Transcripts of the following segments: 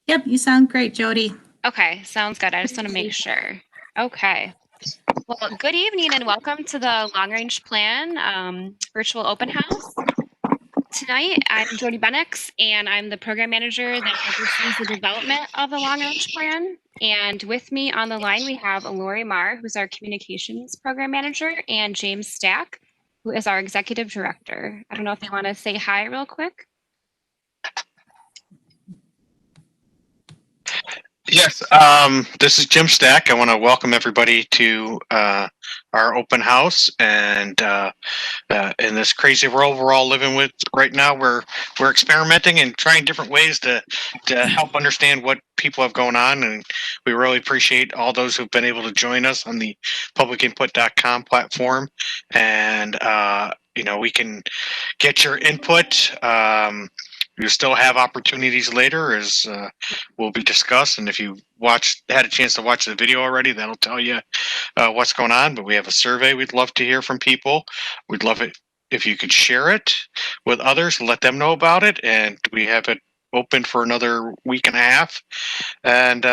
Yep, you sound great, Jody. Okay, sounds good. I just want to make sure. Okay. Well, good evening and welcome to the Long Range Plan virtual open house. Tonight, I'm Jody Bennix, and I'm the program manager that oversees the development of the Long Range Plan. And with me on the line, we have Lori Marr, who's our communications program manager, and James Stack, who is our executive director. I don't know if you want to say hi real quick. Yes, this is Jim Stack. I want to welcome everybody to our open house, and in this crazy world we're all living with right now, we're experimenting and trying different ways to help understand what people have going on, and we really appreciate all those who've been able to join us on the publicinput.com platform, and we can get your input. You still have opportunities later, as will be discussed. And if you had a chance to watch the video already, that'll tell you what's going on. But we have a survey we'd love to hear from people. We'd love it if you could share it with others, let them know about it. And we have it open for another week and a half. And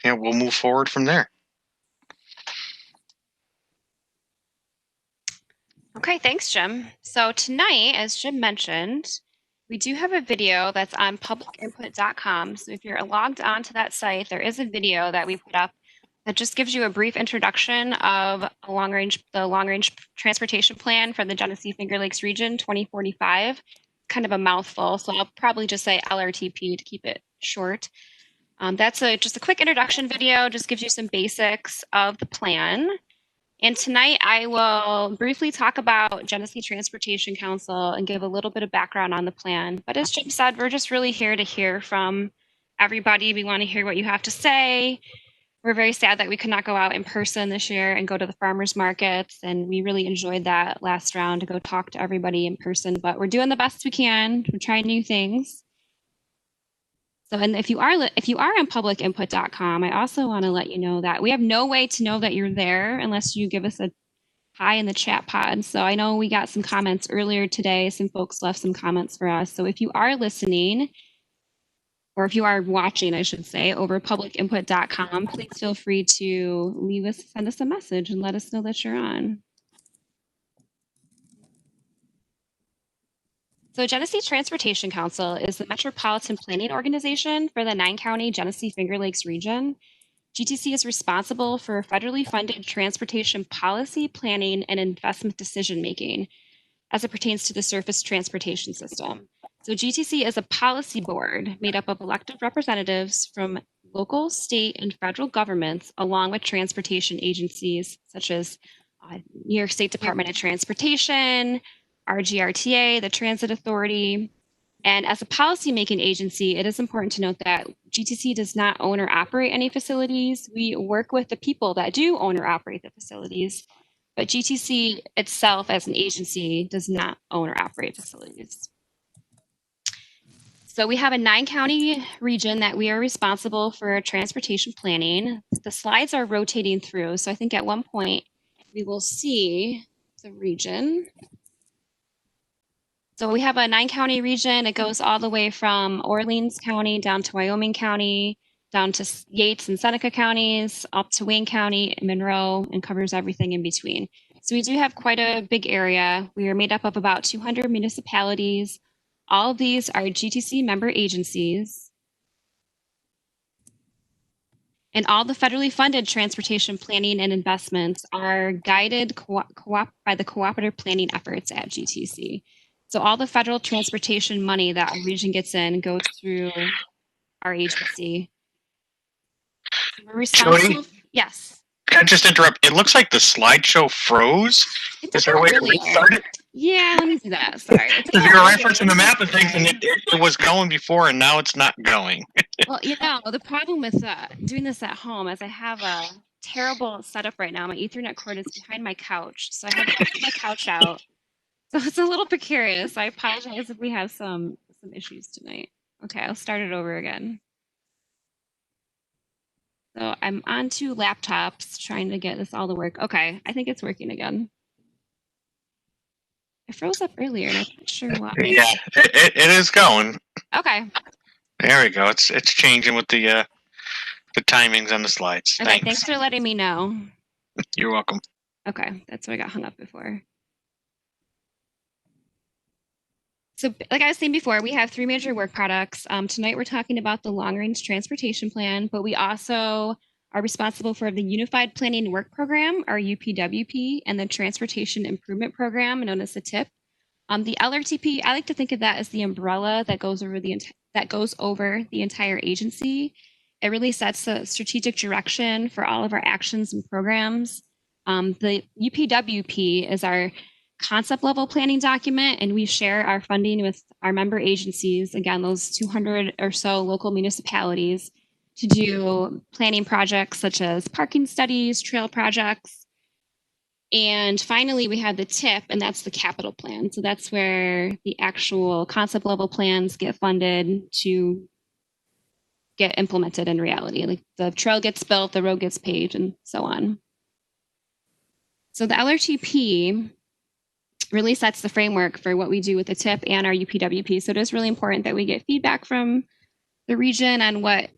we'll move forward from there. Okay, thanks, Jim. So tonight, as Jim mentioned, we do have a video that's on publicinput.com. So if you're logged onto that site, there is a video that we put up that just gives you a brief introduction of the long range transportation plan for the Genesee Finger Lakes region 2045. Kind of a mouthful, so I'll probably just say LRTP to keep it short. That's just a quick introduction video, just gives you some basics of the plan. And tonight I will briefly talk about Genesee Transportation Council and give a little bit of background on the plan. But as Jim said, we're just really here to hear from everybody. We want to hear what you have to say. We're very sad that we could not go out in person this year and go to the farmers markets. And we really enjoyed that last round to go talk to everybody in person. But we're doing the best we can. We're trying new things. So, and if you are on publicinput.com, I also want to let you know that we have no way to know that you're there unless you give us a hi in the chat pod. So I know we got some comments earlier today. Some folks left some comments for us. So if you are listening, or if you are watching, I should say, over publicinput.com, please feel free to send us a message and let us know that you're on. So Genesee Transportation Council is the metropolitan planning organization for the 9-county Genesee Finger Lakes region. GTC is responsible for federally funded transportation policy, planning, and investment decision-making as it pertains to the surface transportation system. So GTC is a policy board made up of elected representatives from local, state, and federal governments, along with transportation agencies such as New York State Department of Transportation, RGRTA, the Transit Authority. And as a policymaking agency, it is important to note that GTC does not own or operate any facilities. We work with the people that do own or operate the facilities, but GTC itself as an agency does not own or operate facilities. So we have a 9-county region that we are responsible for transportation planning. The slides are rotating through, so I think at one point we will see the region. So we have a 9-county region. It goes all the way from Orleans County down to Wyoming County, down to Yates and Seneca counties, up to Wayne County, Monroe, and covers everything in between. So we do have quite a big area. We are made up of about 200 municipalities. All of these are GTC member agencies. And all the federally funded transportation planning and investments are guided by the cooperative planning efforts at GTC. So all the federal transportation money that a region gets in goes through our agency. We're responsible. Jody? Yes. Can I just interrupt? It looks like the slideshow froze. Is there a way to restart it? Yeah, let me do that. Sorry. Because you're referencing the map and things, and it was going before, and now it's not going. Well, the problem with doing this at home is I have a terrible setup right now. My Ethernet cord is behind my couch, so I have to pull my couch out. So it's a little precarious. I apologize if we have some issues tonight. Okay, I'll start it over again. So I'm on 2 laptops trying to get this all to work. Okay, I think it's working again. I froze up earlier and I'm not sure why. Yeah, it is going. Okay. There we go. It's changing with the timings on the slides. Okay, thanks for letting me know. You're welcome. Okay, that's what I got hung up before. So like I was saying before, we have three major work products. Tonight we're talking about the long range transportation plan, but we also are responsible for the Unified Planning and Work Program, or UPWP, and the Transportation Improvement Program, known as the TIP. The LRTP, I like to think of that as the umbrella that goes over the entire agency. It really sets the strategic direction for all of our actions and programs. The UPWP is our concept level planning document, and we share our funding with our member agencies, again, those 200 or so local municipalities, to do planning projects such as parking studies, trail projects. And finally, we have the TIP, and that's the capital plan. So that's where the actual concept level plans get funded to get implemented in reality. Like the trail gets built, the road gets paved, and so on. So the LRTP really sets the framework for what we do with the TIP and our UPWP. So it is really important that we get feedback from the region on what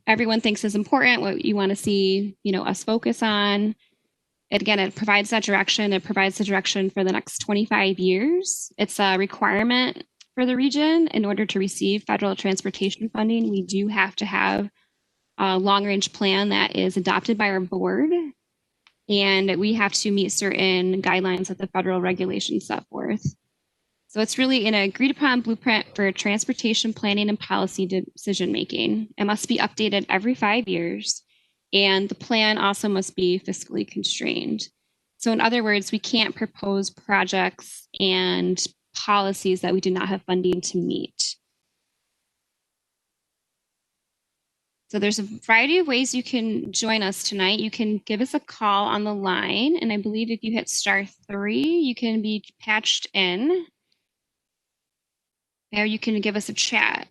everyone thinks is important, what you want to see, us focus on. Again, it provides that direction. It provides the direction for the next 25 years. It's a requirement for the region. In order to receive federal transportation funding, we do have to have a long range plan that is adopted by our board. And we have to meet certain guidelines that the federal regulations set forth. So it's really an agreed upon blueprint for transportation planning and policy decision making. It must be updated every 5 years, and the plan also must be fiscally constrained. So in other words, we can't propose projects and policies that we do not have funding to meet. So there's a variety of ways you can join us tonight. You can give us a call on the line, and I believe if you hit *3, you can be patched in. Or you can give us a chat.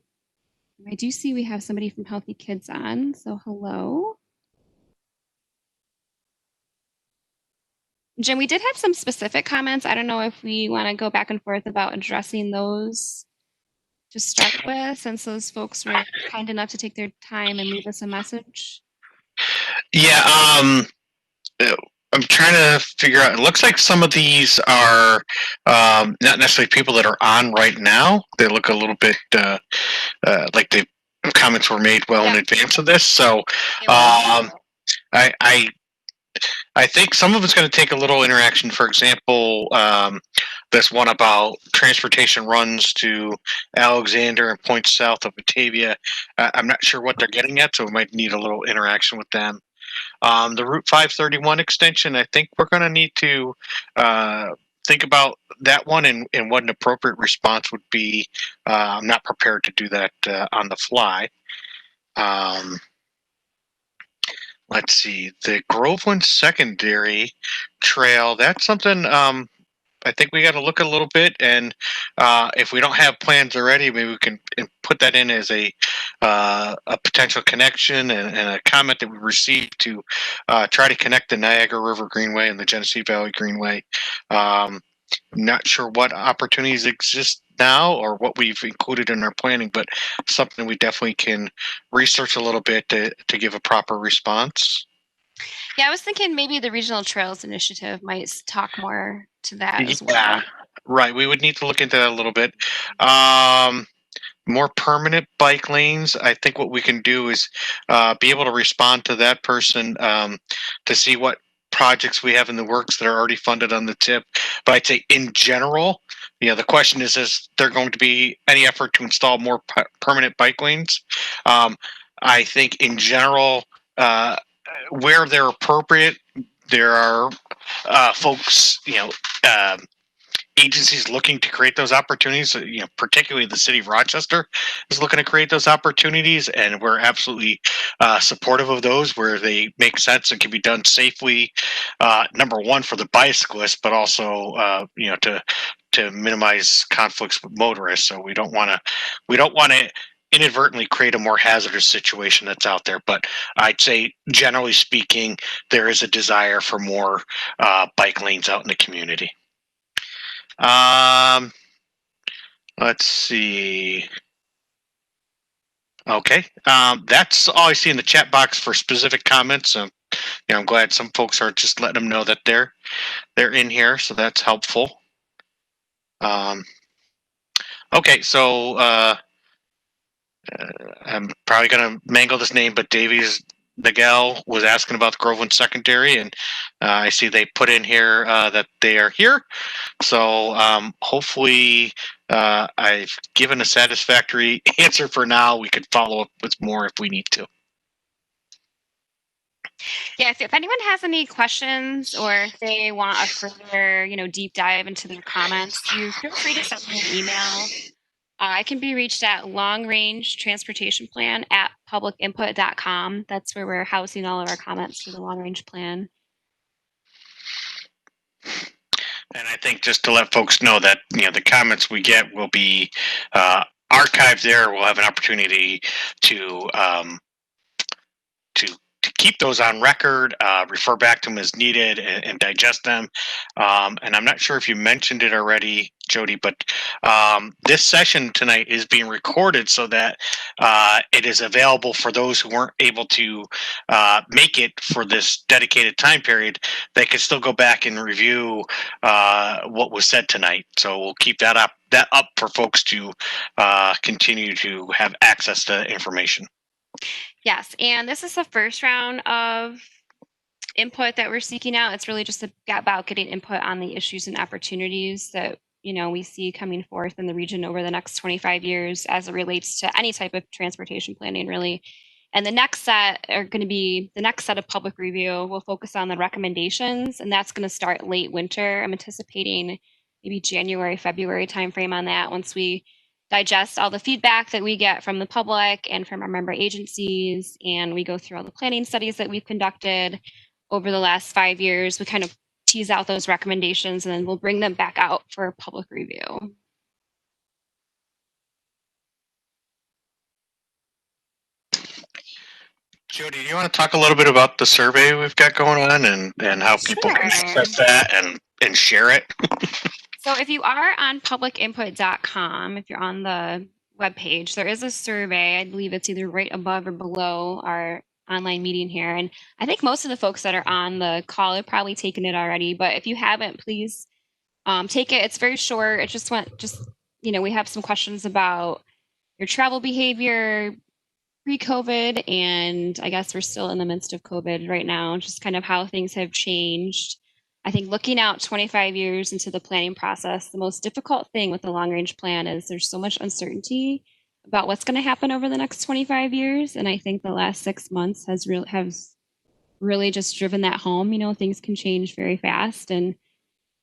I do see we have somebody from Healthy Kids on, so hello. Jim, we did have some specific comments. I don't know if we want to go back and forth about addressing those to start with, since those folks were kind enough to take their time and leave us a message. Yeah, I'm trying to figure out. It looks like some of these are not necessarily people that are on right now. They look a little bit like the comments were made well in advance of this. So I think some of it's going to take a little interaction. For example, this one about transportation runs to Alexander and points south of Batavia. I'm not sure what they're getting at, so we might need a little interaction with them. The Route 531 extension, I think we're going to need to think about that one and what an appropriate response would be. I'm not prepared to do that on the fly. Let's see, the Groveland Secondary Trail, that's something I think we got to look a little bit, and if we don't have plans already, maybe we can put that in as a potential connection and a comment that we received to try to connect the Niagara River Greenway and the Genesee Valley Greenway. Not sure what opportunities exist now or what we've included in our planning, but something we definitely can research a little bit to give a proper response. Yeah, I was thinking maybe the Regional Trails Initiative might talk more to that as well. Right. We would need to look into that a little bit. More permanent bike lanes. I think what we can do is be able to respond to that person to see what projects we have in the works that are already funded on the TIP. But I'd say in general, the question is there going to be any effort to install more permanent bike lanes? I think in general, where they're appropriate, there are folks, agencies looking to create those opportunities. Particularly the city of Rochester is looking to create those opportunities, and we're absolutely supportive of those where they make sense and can be done safely. Number one for the bicyclists, but also to minimize conflicts with motorists. So we don't want to inadvertently create a more hazardous situation that's out there. But I'd say, generally speaking, there is a desire for more bike lanes out in the community. Let's see. Okay. That's all I see in the chat box for specific comments. I'm glad some folks are just letting them know that they're in here, so that's helpful. Okay, so I'm probably going to mangle this name, but Davies Nagel was asking about the Groveland Secondary, and I see they put in here that they are here. So hopefully I've given a satisfactory answer for now. We could follow up with more if we need to. Yeah, if anyone has any questions or if they want a further, deep dive into their comments, you feel free to send me an email. I can be reached at longrangetransportationplan@publicinput.com. That's where we're housing all of our comments for the long range plan. And I think just to let folks know that the comments we get will be archived there. We'll have an opportunity to to to keep those on record, refer back to them as needed, and digest them. And I'm not sure if you mentioned it already, Jody, but this session tonight is being recorded so that it is available for those who weren't able to make it for this dedicated time period. They can still go back and review what was said tonight. So we'll keep that up for folks to continue to have access to information. Yes, and this is the first round of input that we're seeking out. It's really just about getting input on the issues and opportunities that we see coming forth in the region over the next 25 years as it relates to any type of transportation planning, really. And the next set of public review will focus on the recommendations, and that's going to start late winter. I'm anticipating maybe January, February timeframe on that once we digest all the feedback that we get from the public and from our member agencies, and we go through all the planning studies that we've conducted over the last 5 years. We kind of tease out those recommendations, and then we'll bring them back out for public review. Jody, do you want to talk a little bit about the survey we've got going on and how people can access that and share it? So if you are on publicinput.com, if you're on the webpage, there is a survey. I believe it's either right above or below our online meeting here. And I think most of the folks that are on the call have probably taken it already. But if you haven't, please take it. It's very short. It just we have some questions about your travel behavior pre-COVID, and I guess we're still in the midst of COVID right now, just kind of how things have changed. I think looking out 25 years into the planning process, the most difficult thing with the long range plan is there's so much uncertainty about what's going to happen over the next 25 years. And I think the last 6 months has really just driven that home. Things can change very fast. And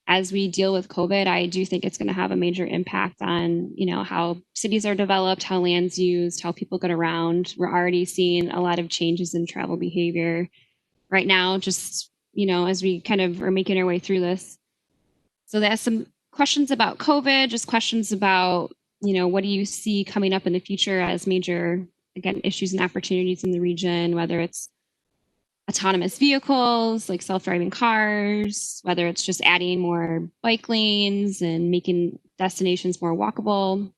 as we deal with COVID, I do think it's going to have a major impact on, how cities are developed, how land's used, how people get around. We're already seeing a lot of changes in travel behavior right now, just, as we kind of are making our way through this. So there's some questions about COVID, just questions about, what do you see coming up in the future as major, again, issues and opportunities in the region, whether it's autonomous vehicles like self-driving cars, whether it's just adding more bike lanes and making destinations more walkable.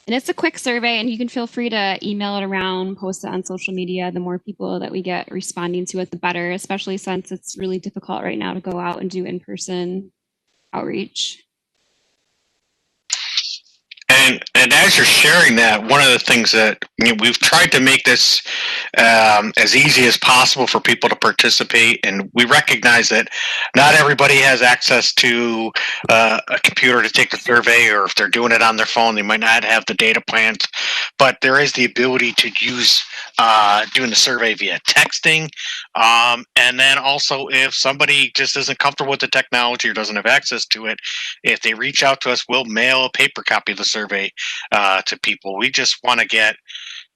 And it's a quick survey, and you can feel free to email it around, post it on social media. The more people that we get responding to it, the better, especially since it's really difficult right now to go out and do in-person outreach. And as you're sharing that, one of the things that we've tried to make this as easy as possible for people to participate, and we recognize that not everybody has access to a computer to take the survey, or if they're doing it on their phone, they might not have the data plans. But there is the ability to use doing the survey via texting, and then also if somebody just isn't comfortable with the technology or doesn't have access to it, if they reach out to us, we'll mail a paper copy of the survey to people. We just want to get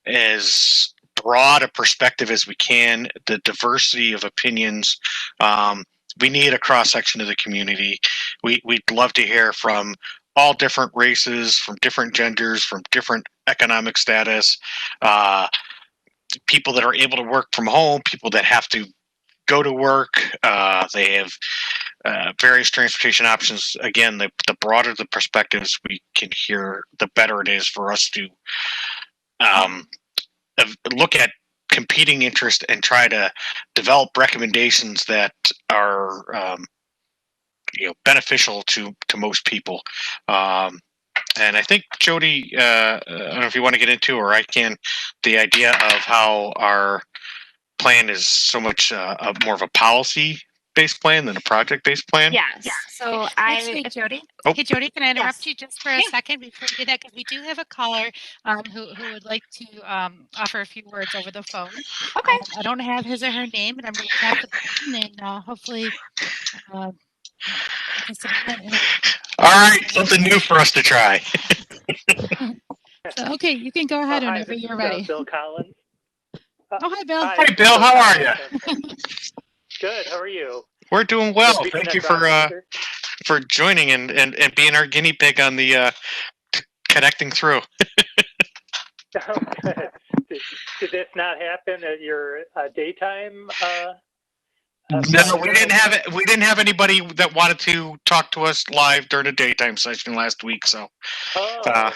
as broad a perspective as we can, the diversity of opinions. We need a cross section of the community. We'd love to hear from all different races, from different genders, from different economic status, people that are able to work from home, people that have to go to work. They have various transportation options. Again, the broader the perspectives we can hear, the better it is for us to look at competing interest and try to develop recommendations that are beneficial to most people. And I think Jody, I don't know if you want to get into, or I can, the idea of how our plan is so much more of a policy-based plan than a project-based plan. Yes. So Actually, Jody. Oh. Hey, Jody, can I interrupt Yes. you just for a second before you do that? Because we do have a caller who would like to offer a few words over the phone. Okay. I don't have his or her name, but I'm going to tap the button and hopefully participate in it. All right, something new for us to try. So, okay, you can go ahead Hi, whenever this you're is, ready. Bill Collins. Oh, hi, Bill. Hi, Bill. How are you? Good. How are you? We're doing well. Speaking Thank of you broadcaster. for joining and being our guinea pig on the connecting through. Oh, good. Did this not happen at your daytime? No, we didn't have it. We didn't have anybody that wanted to talk to us live during a daytime session last week. So, Oh, wow.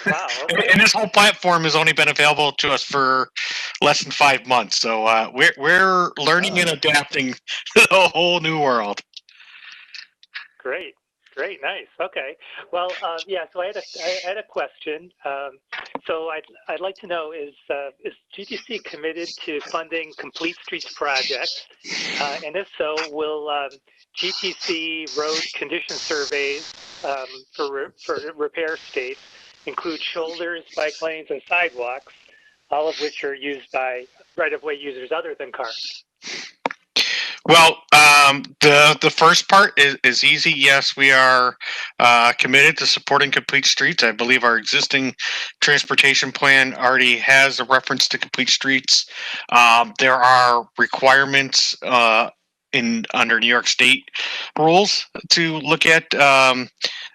Okay. and this whole platform has only been available to us for less than 5 months. So we're learning and adapting to the whole new world. Great. Great. Nice. Okay. Well, yeah. So I had a question. So I'd like to know is GTC committed to funding Complete Streets projects? And if so, will GTC road condition surveys for repair states include shoulders, bike lanes, and sidewalks, all of which are used by right-of-way users other than cars? Well, the first part is easy. Yes, we are committed to supporting Complete Streets. I believe our existing transportation plan already has a reference to Complete Streets. There are requirements under New York State rules to look at.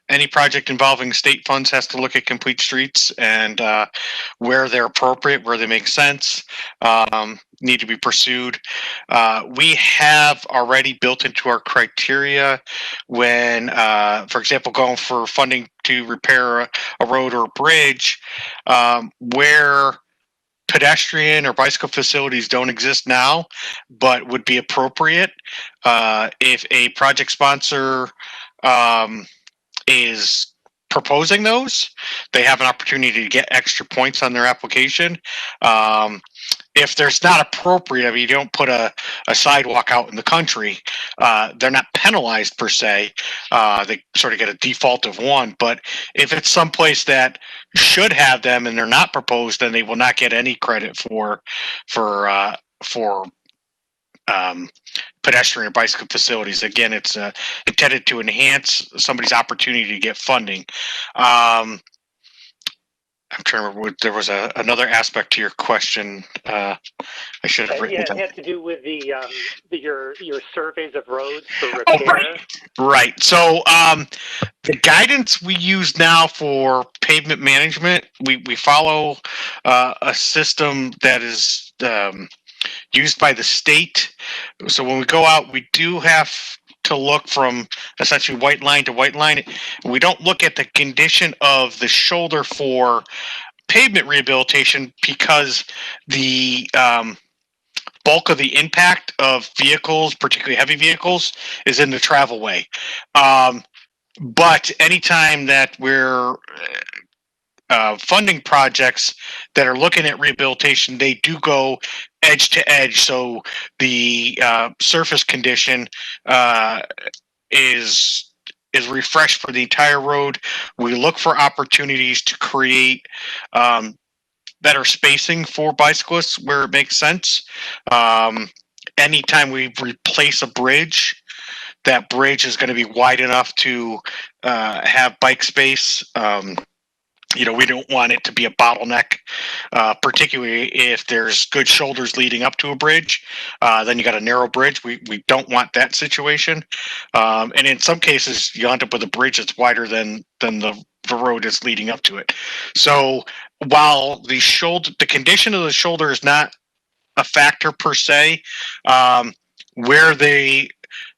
Any project involving state funds has to look at Complete Streets and where they're appropriate, where they make sense, need to be pursued. We have already built into our criteria when, for example, going for funding to repair a road or a bridge, where pedestrian or bicycle facilities don't exist now, but would be appropriate. If a project sponsor is proposing those, they have an opportunity to get extra points on their application. If there's not appropriate, I mean, you don't put a sidewalk out in the country, they're not penalized per se. They sort of get a default of 1. But if it's someplace that should have them and they're not proposed, then they will not get any credit for pedestrian or bicycle facilities. Again, it's intended to enhance somebody's opportunity to get funding. I'm trying to remember. There was another aspect to your question. I should have written. Yeah, it had to do with your surveys of roads for repair. Oh, right. So the guidance we use now for pavement management, we follow a system that is used by the state. So when we go out, we do have to look from essentially white line to white line. We don't look at the condition of the shoulder for pavement rehabilitation because the bulk of the impact of vehicles, particularly heavy vehicles, is in the travel way. But anytime that we're funding projects that are looking at rehabilitation, they do go edge to edge. So the surface condition is refreshed for the entire road. We look for opportunities to create better spacing for bicyclists where it makes sense. Anytime we replace a bridge, that bridge is going to be wide enough to have bike space. We don't want it to be a bottleneck, particularly if there's good shoulders leading up to a bridge. Then you got a narrow bridge. We don't want that situation. And in some cases, you end up with a bridge that's wider than the road is leading up to it. So while the condition of the shoulder is not a factor per se, where they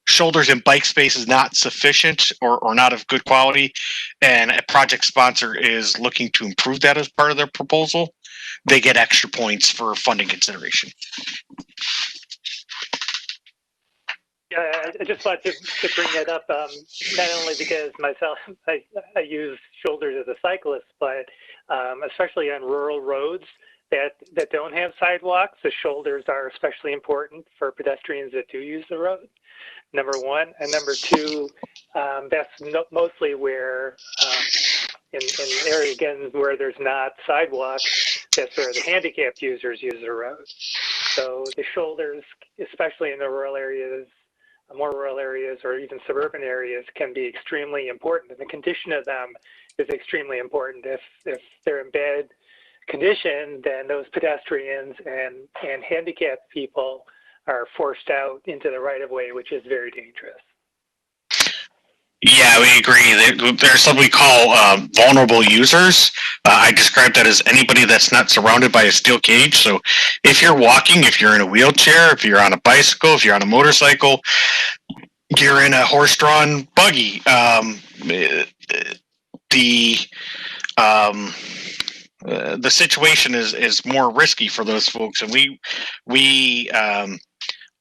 shoulders and bike space is not sufficient or not of good quality, and a project sponsor is looking to improve that as part of their proposal, they get extra points for funding consideration. Yeah, I just wanted to bring that up, not only because myself, I use shoulders as a cyclist, but especially on rural roads that don't have sidewalks, the shoulders are especially important for pedestrians that do use the road, number one. And number two, that's mostly where, in area, again, where there's not sidewalks, that's where the handicapped users use the road. So the shoulders, especially in the rural areas, more rural areas or even suburban areas, can be extremely important, and the condition of them is extremely important. If they're in bad condition, then those pedestrians and handicapped people are forced out into the right of way, which is very dangerous. Yeah, we agree. There's something we call vulnerable users. I describe that as anybody that's not surrounded by a steel cage. So if you're walking, if you're in a wheelchair, if you're on a bicycle, if you're on a motorcycle, you're in a horse-drawn buggy, the situation is more risky for those folks, and we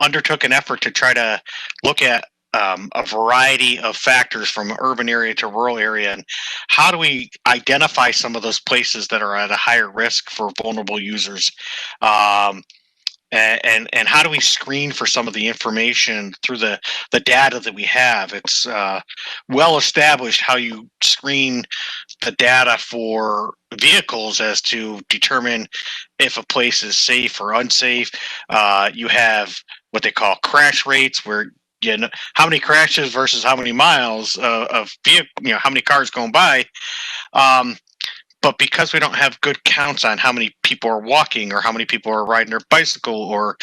undertook an effort to try to look at a variety of factors from urban area to rural area, and how do we identify some of those places that are at a higher risk for vulnerable users, and how do we screen for some of the information through the data that we have. It's well established how you screen the data for vehicles as to determine if a place is safe or unsafe. You have what they call crash rates, where you know how many crashes versus how many miles of vehicle, how many cars going by. But because we don't have good counts on how many people are walking or how many people are riding their bicycle or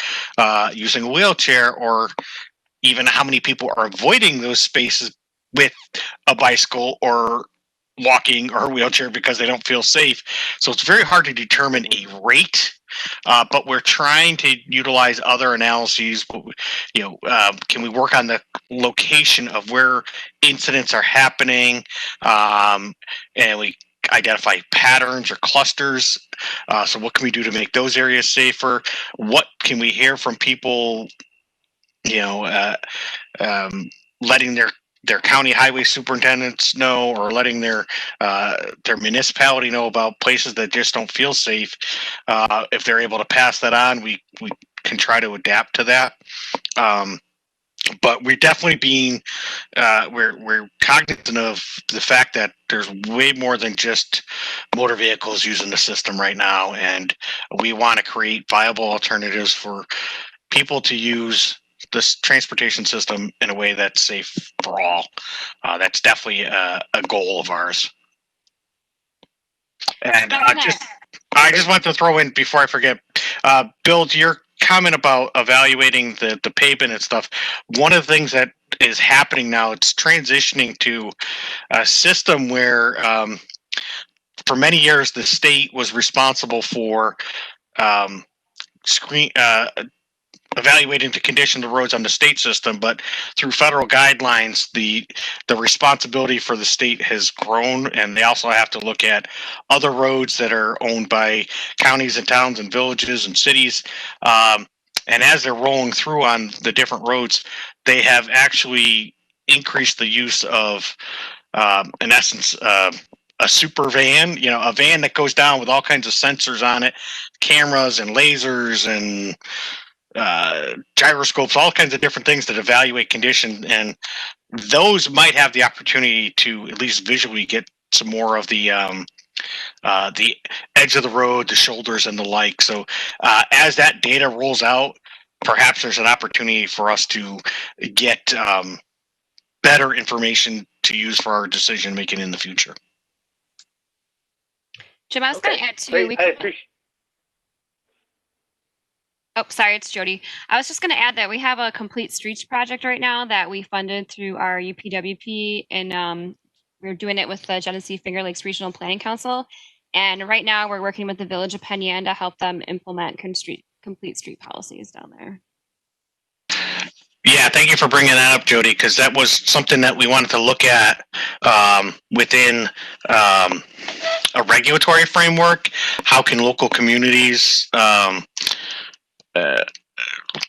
using a wheelchair, or even how many people are avoiding those spaces with a bicycle or walking or a wheelchair because they don't feel safe. So it's very hard to determine a rate, but we're trying to utilize other analyses. Can we work on the location of where incidents are happening, and we identify patterns or clusters. So what can we do to make those areas safer? What can we hear from people, letting their county highway superintendents know, or letting their municipality know about places that just don't feel safe. If they're able to pass that on, we can try to adapt to that. But we're definitely being we're cognizant of the fact that there's way more than just motor vehicles using the system right now, and we want to create viable alternatives for people to use this transportation system in a way that's safe for all. That's definitely a goal of ours. And I just want to throw in, before I forget, Bill, to your comment about evaluating the pavement and stuff, one of the things that is happening now, it's transitioning to a system where for many years the state was responsible for evaluating the condition of the roads on the state system, but through federal guidelines, the responsibility for the state has grown, and they also have to look at other roads that are owned by counties and towns and villages and cities. And as they're rolling through on the different roads, they have actually increased the use of, in essence, a super van, a van that goes down with all kinds of sensors on it, cameras and lasers and gyroscopes, all kinds of different things that evaluate condition, and those might have the opportunity to at least visually get some more of the edge of the road, the shoulders, and the like. So as that data rolls out, perhaps there's an opportunity for us to get better information to use for our decision making in the future. Jim, I was going to add too. I appreciate. Oh, sorry, it's Jody. I was just going to add that we have a complete streets project right now that we funded through our UPWP, and we're doing it with the Genesee Finger Lakes Regional Planning Council. And right now we're working with the Village of Penn Yan to help them implement complete street policies down there. Yeah, thank you for bringing that up, Jody, because that was something that we wanted to look at within a regulatory framework. How can local communities uh,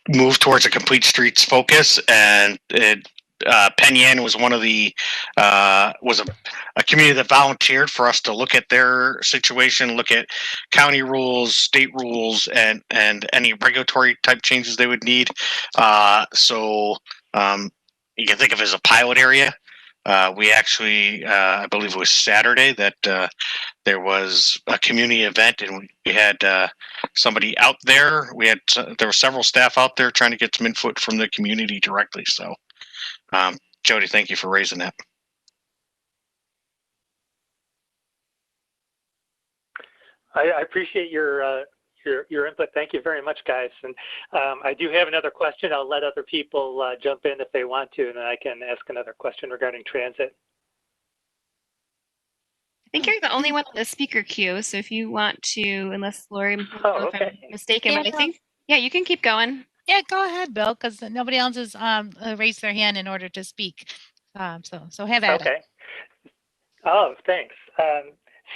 move towards a complete streets focus? And Penn Yan was one of the was a community that volunteered for us to look at their situation, look at county rules, state rules, and any regulatory type changes they would need. So you can think of it as a pilot area. We actually, I believe it was Saturday that there was a community event, and we had somebody out there. There were several staff out there trying to get some input from the community directly. So, Jody, thank you for raising that. I appreciate your input. Thank you very much, guys. And I do have another question. I'll let other people jump in if they want to, and then I can ask another question regarding transit. I think you're the only one on the speaker queue, so if you want to, unless Lori, if I'm mistaken, but I think, yeah, you can keep going. Yeah, go ahead, Bill, because nobody else has raised their hand in order to speak. So have at it. Okay. Oh, thanks.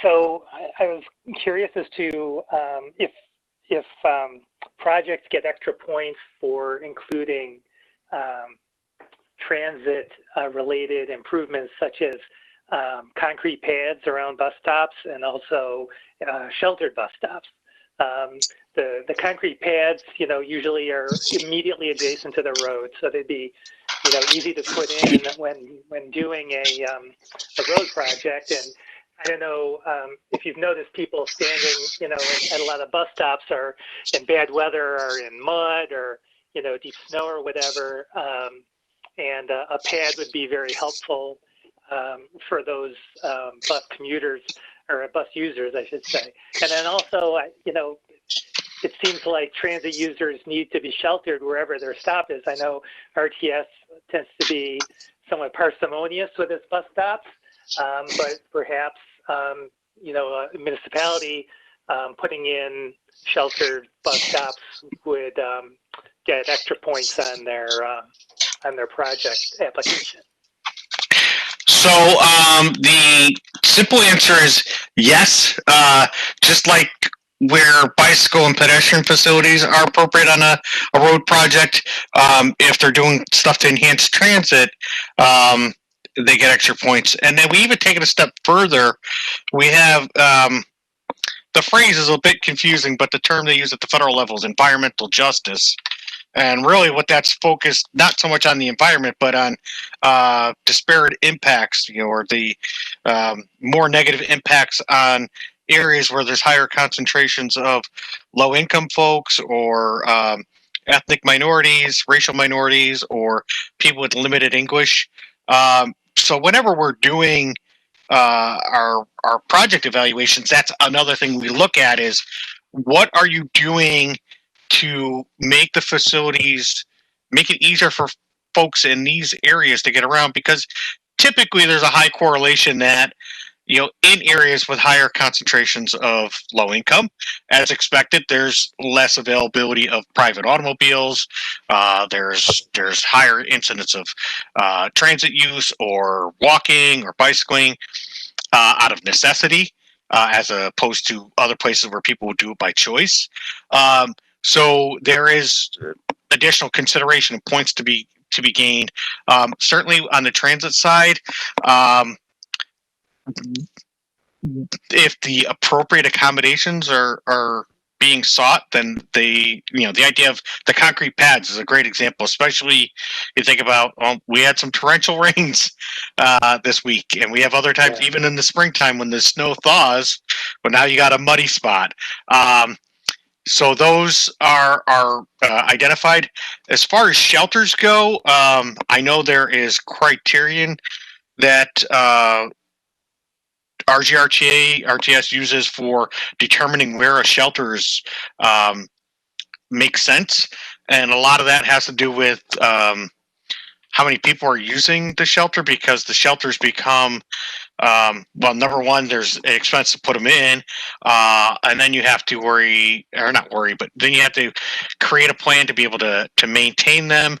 So I was curious as to if projects get extra points for including transit-related improvements, such as concrete pads around bus stops and also sheltered bus stops. The concrete pads, usually are immediately adjacent to the road, so they'd be, easy to put in when doing a road project. And I don't know if you've noticed people standing, at a lot of bus stops are in bad weather or in mud or, deep snow or whatever. And a pad would be very helpful for those bus commuters or bus users, I should say. And then also, it seems like transit users need to be sheltered wherever their stop is. I know RTS tends to be somewhat parsimonious with its bus stops, but perhaps, a municipality putting in sheltered bus stops would get extra points on their project application. So the simple answer is yes. Just like where bicycle and pedestrian facilities are appropriate on a road project, if they're doing stuff to enhance transit, they get extra points. And then we even take it a step further. We have the phrase is a bit confusing, but the term they use at the federal level is environmental justice. And really what that's focused not so much on the environment, but on disparate impacts, or the more negative impacts on areas where there's higher concentrations of low-income folks or ethnic minorities, racial minorities, or people with limited English. So whenever we're doing our project evaluations, that's another thing we look at is what are you doing to make the facilities, make it easier for folks in these areas to get around, because typically there's a high correlation that, in areas with higher concentrations of low income, as expected, there's less availability of private automobiles. There's higher incidence of transit use or walking or bicycling out of necessity, as opposed to other places where people would do it by choice. So there is additional consideration and points to be gained. Certainly on the transit side, if the appropriate accommodations are being sought, then the idea of the concrete pads is a great example. Especially you think about, we had some torrential rains this week, and we have other times, even in the springtime when the snow thaws, but now you got a muddy spot. So those are identified. As far as shelters go, I know there is criterion that RTS uses for determining where a shelters make sense, and a lot of that has to do with how many people are using the shelter, because the shelters become well, number one, there's an expense to put them in, and then you have to worry, or not worry, but then you have to create a plan to be able to maintain them.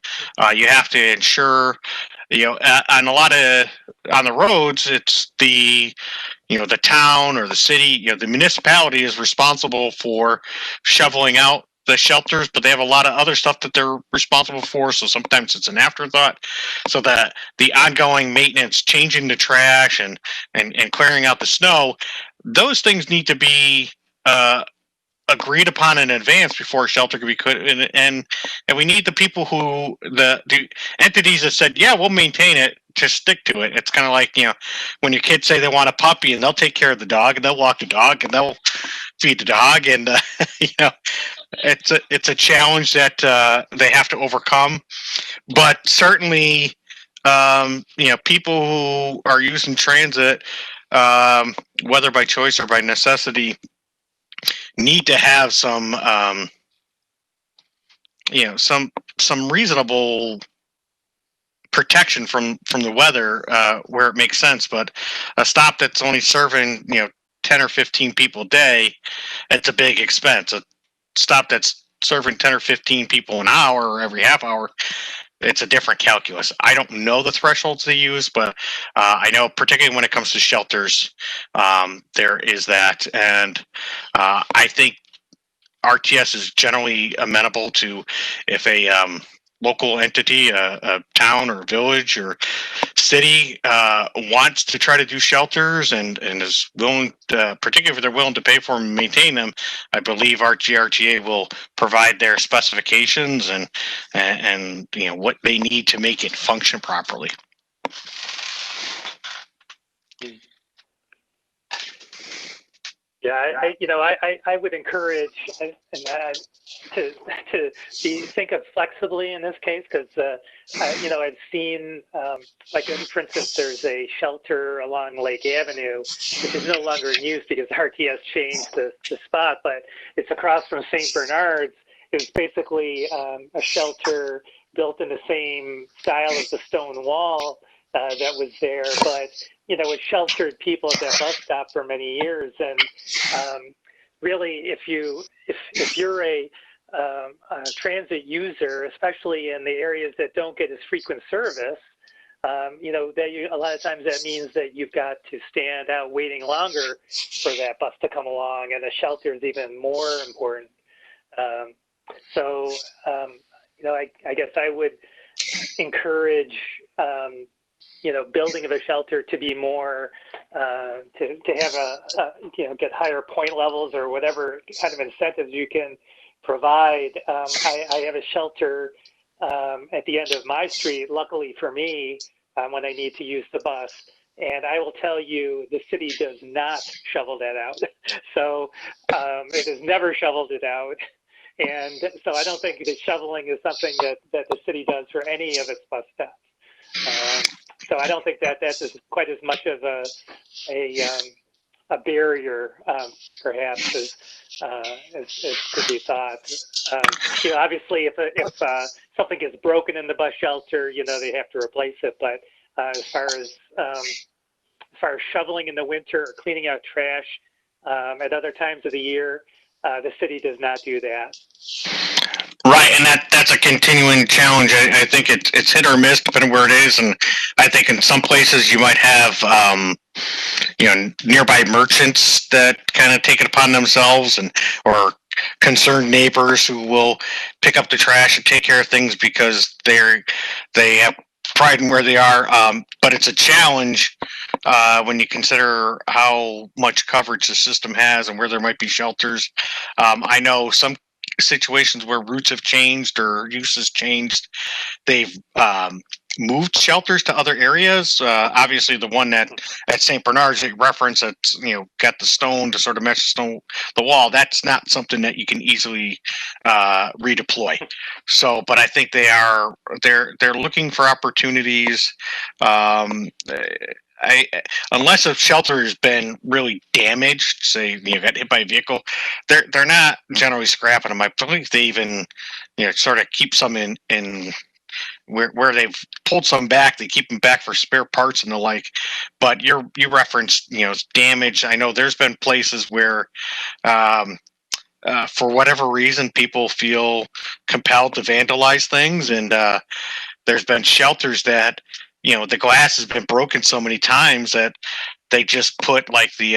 You have to ensure, on a lot of on the roads, it's the the town or the city, the municipality is responsible for shoveling out the shelters, but they have a lot of other stuff that they're responsible for. So sometimes it's an afterthought. So that the ongoing maintenance, changing the trash and clearing out the snow, those things need to be agreed upon in advance before a shelter can be put in, and we need the people who the entities that said, yeah, we'll maintain it, to stick to it. It's kind of like, when your kids say they want a puppy, and they'll take care of the dog, and they'll walk the dog, and they'll feed the dog, and it's a challenge that they have to overcome. But certainly, people who are using transit, whether by choice or by necessity, need to have some some reasonable protection from the weather, where it makes sense. But a stop that's only serving 10 or 15 people a day, it's a big expense. A stop that's serving 10 or 15 people an hour or every half hour, it's a different calculus. I don't know the thresholds they use, but I know particularly when it comes to shelters, there is that. And I think RTS is generally amenable to, if a local entity, a town or village or city, wants to try to do shelters and is willing, particularly if they're willing to pay for them and maintain them. I believe RTA will provide their specifications and what they need to make it function properly. Yeah, I would encourage to think of flexibly in this case, because I've seen, like, for instance, there's a shelter along Lake Avenue, which is no longer in use because RTS changed the spot, but it's across from St. Bernard's. It was basically a shelter built in the same style as the stone wall that was there, but it sheltered people at that bus stop for many years. And really, if you're a transit user, especially in the areas that don't get as frequent service, a lot of times that means that you've got to stand out waiting longer for that bus to come along, and the shelter is even more important. I guess I would encourage building of a shelter to be more to have get higher point levels or whatever kind of incentives you can provide. I have a shelter at the end of my street, luckily for me, when I need to use the bus. And I will tell you, the city does not shovel that out. So it has never shoveled it out. And so I don't think the shoveling is something that the city does for any of its bus stops. So I don't think that that's quite as much of a barrier, perhaps, as could be thought. Obviously, if something gets broken in the bus shelter, they have to replace it. But as far as shoveling in the winter or cleaning out trash at other times of the year, the city does not do that. Right, and that's a continuing challenge. I think it's hit or miss depending where it is, and I think in some places you might have nearby merchants that kind of take it upon themselves, or concerned neighbors who will pick up the trash and take care of things because they have pride in where they are. But it's a challenge when you consider how much coverage the system has and where there might be shelters. I know some situations where routes have changed or uses changed, they've moved shelters to other areas. Obviously, the one at St. Bernard's that reference that's got the stone to sort of match the wall. That's not something that you can easily redeploy. So, but I think they're looking for opportunities. Unless a shelter has been really damaged, say got hit by a vehicle, they're not generally scrapping them. I believe they even sort of keep some in where they've pulled some back, they keep them back for spare parts and the like. But you referenced, damage. I know there's been places where, for whatever reason, people feel compelled to vandalize things, and there's been shelters that, the glass has been broken so many times that they just put like the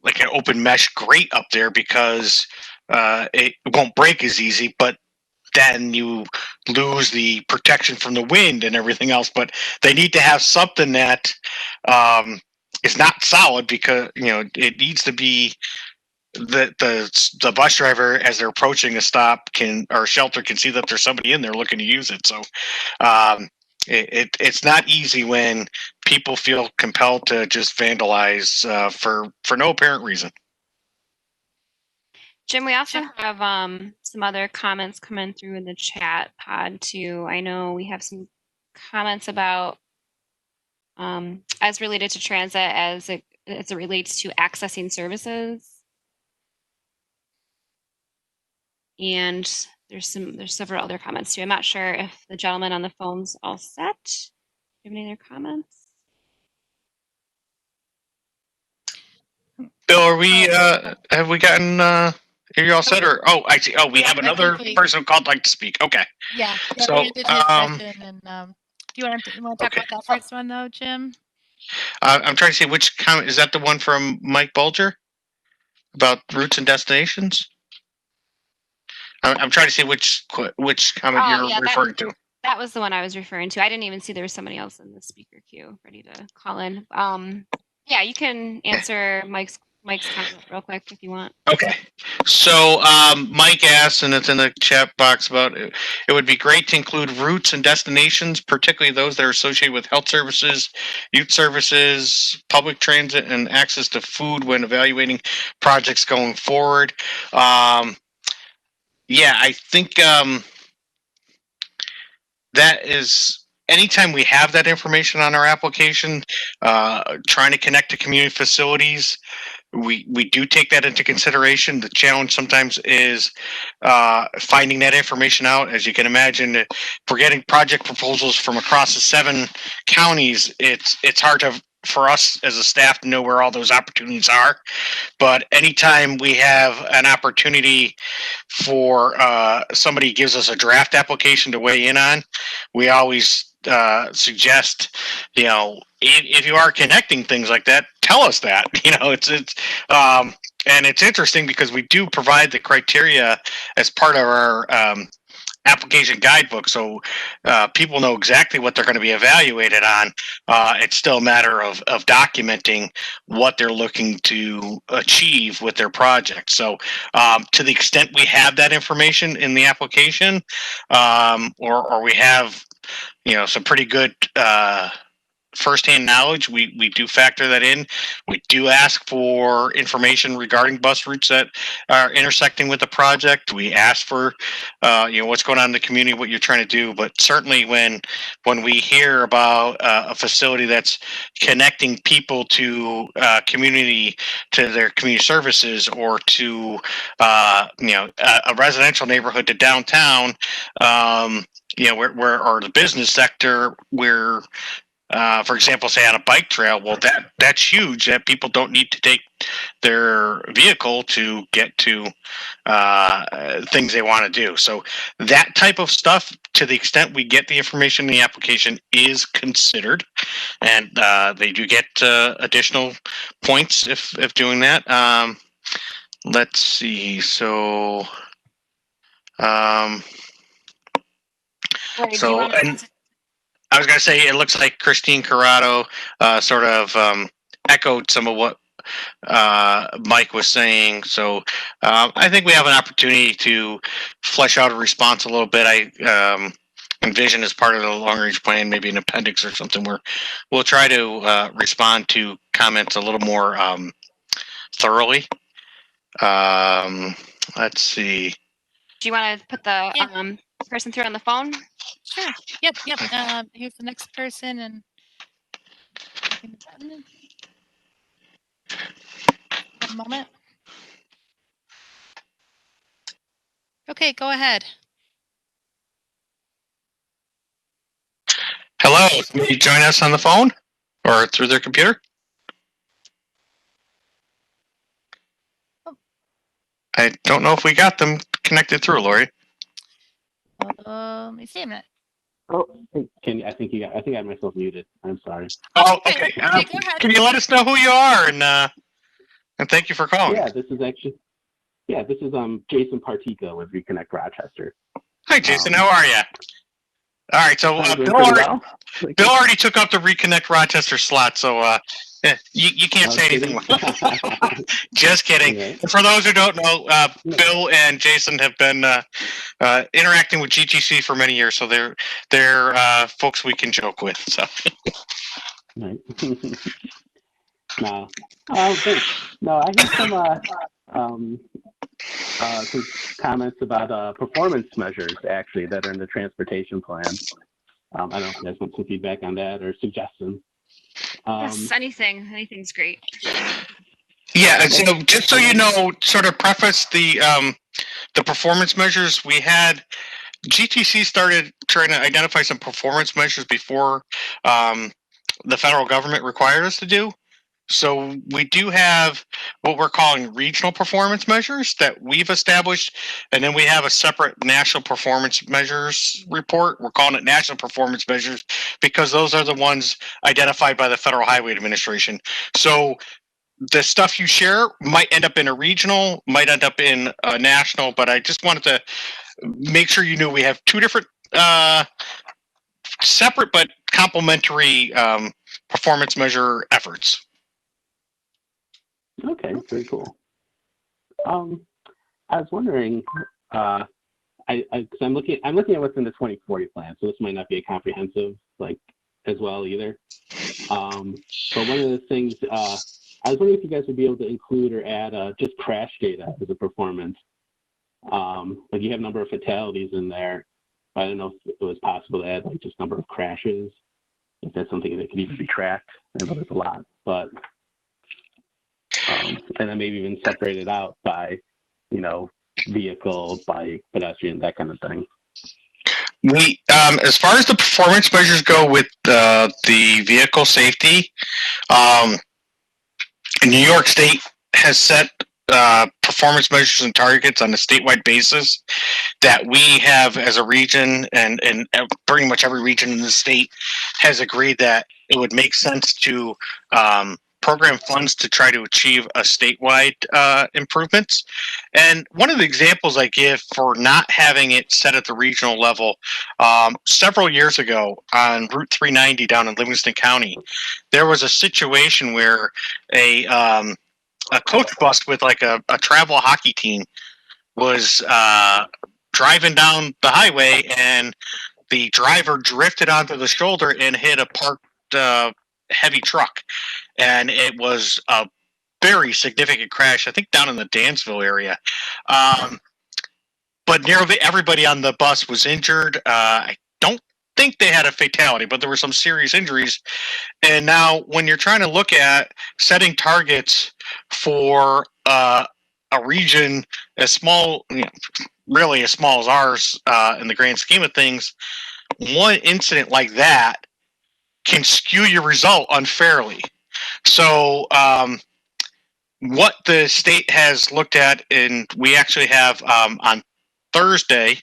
like an open mesh grate up there because it won't break as easy, but then you lose the protection from the wind and everything else. But they need to have something that is not solid, because it needs to be the bus driver, as they're approaching a stop or shelter, can see that there's somebody in there looking to use it. So it's not easy when people feel compelled to just vandalize for no apparent reason. Jim, we also have some other comments coming through in the chat pod too. I know we have some comments about as related to transit as it relates to accessing services. And there's several other comments too. I'm not sure if the gentleman on the phone's all set. Do you have any other comments? Bill, are we have we gotten are you all set? Or I see. We have another person who called like to speak. Okay. Yeah. So Brandon did his session, and do you want to talk about that first one though, Jim? I'm trying to see which comment is that. The one from Mike Bulger about routes and destinations. I'm trying to see which comment you're referring to. That was the one I was referring to. I didn't even see there was somebody else in the speaker queue ready to call in. Yeah, you can answer Mike's comment real quick if you want. Okay. So Mike asked, and it's in the chat box, about it would be great to include routes and destinations, particularly those that are associated with health services, youth services, public transit, and access to food when evaluating projects going forward. Yeah, I think that is, anytime we have that information on our application, trying to connect to community facilities, we do take that into consideration. The challenge sometimes is finding that information out. As you can imagine, if we're getting project proposals from across the 7 counties, it's hard for us as a staff to know where all those opportunities are. But anytime we have an opportunity for somebody gives us a draft application to weigh in on, we always suggest, if you are connecting things like that, tell us that. And it's interesting because we do provide the criteria as part of our application guidebook, so people know exactly what they're going to be evaluated on. It's still a matter of documenting what they're looking to achieve with their project. So to the extent we have that information in the application, or we have some pretty good firsthand knowledge, we do factor that in. We do ask for information regarding bus routes that are intersecting with the project. We ask for what's going on in the community, what you're trying to do. But certainly when we hear about a facility that's connecting people to community, to their community services, or to a residential neighborhood to downtown, where or the business sector, where for example, say on a bike trail, well, that's huge. That people don't need to take their vehicle to get to things they want to do. So that type of stuff, to the extent we get the information in the application, is considered, and they do get additional points if doing that. Let's see. So, Right, I was going to say, it looks like Christine Corrado sort of echoed some of what Mike was saying. So I think we have an opportunity to flesh out a response a little bit. I envision, as part of the long-range plan, maybe an appendix or something, where we'll try to respond to comments a little more thoroughly. Let's see. Do you want to put the person through on the phone? Sure. Yep. Here's the next person, and one moment. Okay, go ahead. Hello, can you join us on the phone or through their computer? I don't know if we got them connected through, Lori. Let me see a minute. Oh, I think I had myself muted. I'm sorry. Oh, Okay, okay. okay, go ahead. Can you let us know who you are and thank you for calling? Yeah, this is Jason Partico with Reconnect Rochester. Hi, Jason. How are you? All right, so I'm doing Bill pretty already, well. Bill already took up the Reconnect Rochester slot, so you can't say anything. Just kidding. Right. For those who don't know, Bill and Jason have been interacting with GTC for many years, so they're folks we can joke with. So. Right. No. No, I had some comments about performance measures actually that are in the transportation plan. I don't know if you guys want some feedback on that or suggestions. Yes, anything's great. Yeah, so just so you know, sort of preface the performance measures we had. GTC started trying to identify some performance measures before the federal government required us to do. So we do have what we're calling regional performance measures that we've established, and then we have a separate national performance measures report. We're calling it national performance measures because those are the ones identified by the Federal Highway Administration. So the stuff you share might end up in a regional, might end up in a national, but I just wanted to make sure you knew we have two different separate but complementary performance measure efforts. Okay, very cool. I was wondering, because I'm looking at what's in the 2040 plan, so this might not be a comprehensive as well either. But one of the things I was wondering if you guys would be able to include or add just crash data as a performance. You have number of fatalities in there. I don't know if it was possible to add just number of crashes, if that's something that could even be tracked. I know there's a lot, but and then maybe even separate it out by, vehicle, bike, pedestrian, that kind of thing. We, as far as the performance measures go with the vehicle safety, New York State has set performance measures and targets on a statewide basis that we have as a region, and pretty much every region in the state has agreed that it would make sense to program funds to try to achieve a statewide improvements. And one of the examples I give for not having it set at the regional level, several years ago on Route 390 down in Livingston County, there was a situation where a coach bus with a travel hockey team was driving down the highway, and the driver drifted onto the shoulder and hit a parked heavy truck. And it was a very significant crash, I think down in the Dansville area. But nearly everybody on the bus was injured. I don't think they had a fatality, but there were some serious injuries. And now when you're trying to look at setting targets for a region as small, really as small as ours in the grand scheme of things, one incident like that can skew your result unfairly. So what the state has looked at, and we actually have on Thursday,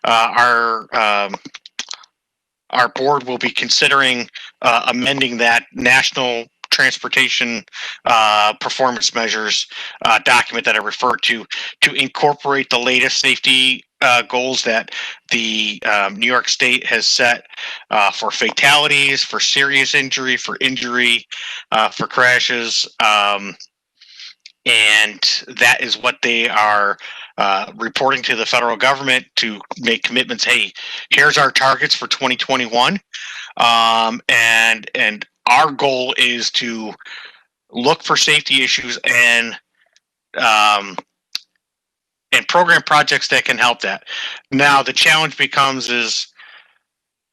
our board will be considering amending that national transportation performance measures document that I referred to incorporate the latest safety goals that the New York State has set for fatalities, for serious injury, for injury, for crashes. And that is what they are reporting to the federal government to make commitments. Hey, here's our targets for 2021. And our goal is to look for safety issues and program projects that can help that. Now, the challenge becomes is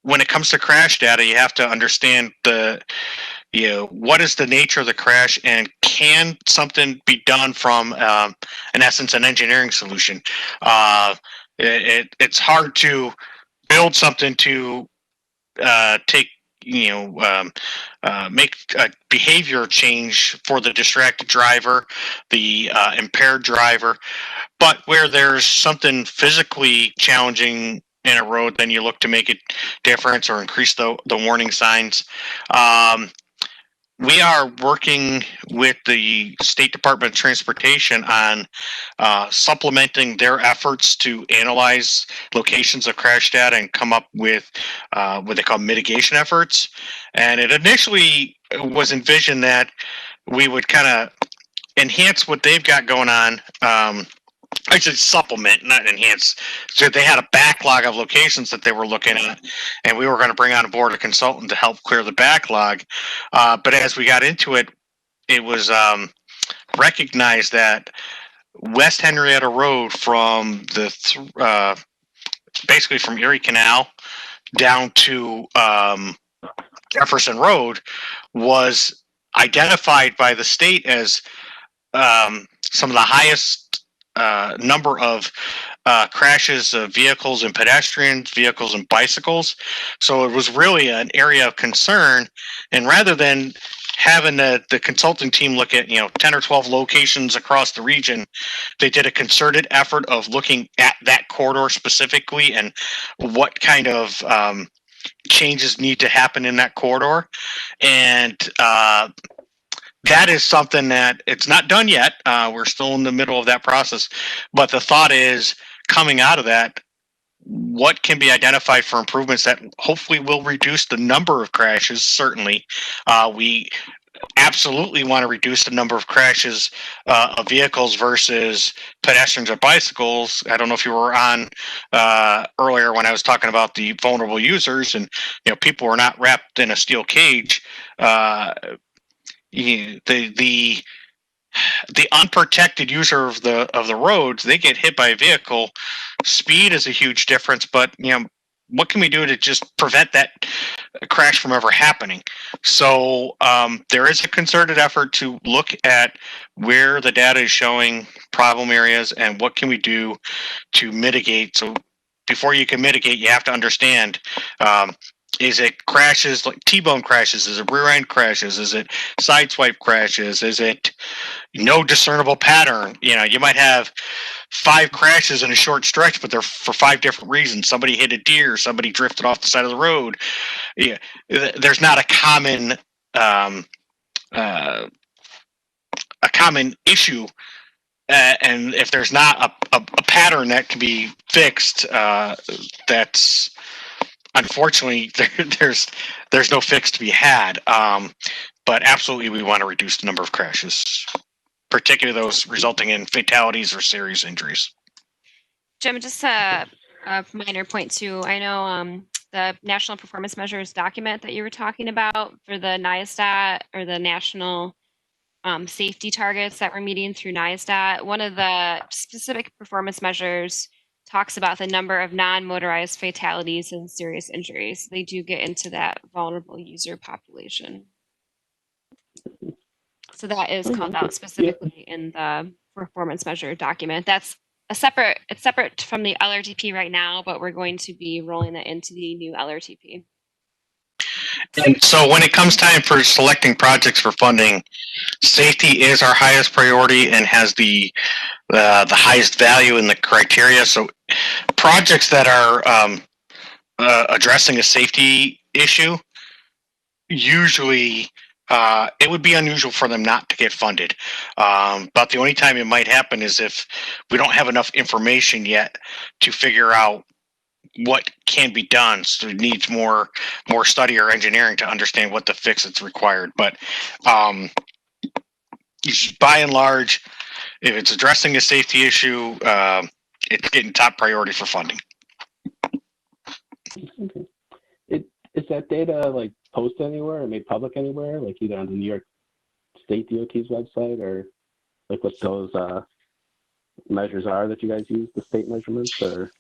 when it comes to crash data, you have to understand what is the nature of the crash, and can something be done from, in essence, an engineering solution? It's hard to build something to take make a behavior change for the distracted driver, the impaired driver. But where there's something physically challenging in a road, then you look to make it difference or increase the warning signs. We are working with the State Department of Transportation on supplementing their efforts to analyze locations of crash data and come up with what they call mitigation efforts. And it initially was envisioned that we would kind of enhance what they've got going on. Actually, supplement, not enhance. So they had a backlog of locations that they were looking at, and we were going to bring on board a consultant to help clear the backlog. But as we got into it, it was recognized that West Henrietta Road from the basically from Erie Canal down to Jefferson Road was identified by the state as some of the highest number of crashes of vehicles and pedestrians, vehicles and bicycles. So it was really an area of concern. And rather than having the consulting team look at 10 or 12 locations across the region, they did a concerted effort of looking at that corridor specifically and what kind of changes need to happen in that corridor. And that is something that it's not done yet. We're still in the middle of that process. But the thought is, coming out of that, what can be identified for improvements that hopefully will reduce the number of crashes? Certainly. We absolutely want to reduce the number of crashes of vehicles versus pedestrians or bicycles. I don't know if you were on earlier when I was talking about the vulnerable users, and people were not wrapped in a steel cage. The unprotected user of the roads, they get hit by a vehicle. Speed is a huge difference, but what can we do to just prevent that crash from ever happening? So there is a concerted effort to look at where the data is showing problem areas and what can we do to mitigate. So before you can mitigate, you have to understand, is it crashes like T-bone crashes? Is it rear end crashes? Is it sideswipe crashes? Is it no discernible pattern? You might have 5 crashes in a short stretch, but they're for 5 different reasons. Somebody hit a deer, somebody drifted off the side of the road. Yeah, there's not a common issue. And if there's not a pattern that can be fixed, that's unfortunately there's no fix to be had. But absolutely, we want to reduce the number of crashes, particularly those resulting in fatalities or serious injuries. Jim, just a minor point too. I know the National Performance Measures document that you were talking about for the NISDOT or the national safety targets that we're meeting through NISDOT. One of the specific performance measures talks about the number of non-motorized fatalities and serious injuries. They do get into that vulnerable user population. So that is called out specifically in the performance measure document. It's separate from the LRTP right now, but we're going to be rolling it into the new LRTP. And so when it comes time for selecting projects for funding, safety is our highest priority and has the highest value in the criteria. So projects that are addressing a safety issue, usually it would be unusual for them not to get funded. But the only time it might happen is if we don't have enough information yet to figure out what can be done. So it needs more study or engineering to understand what the fix that's required. But by and large, if it's addressing a safety issue, it's getting top priority for funding. Okay. Is that data like posted anywhere or made public anywhere, like either on the New York State DOT's website or like what those measures are that you guys use, the state measurements? Or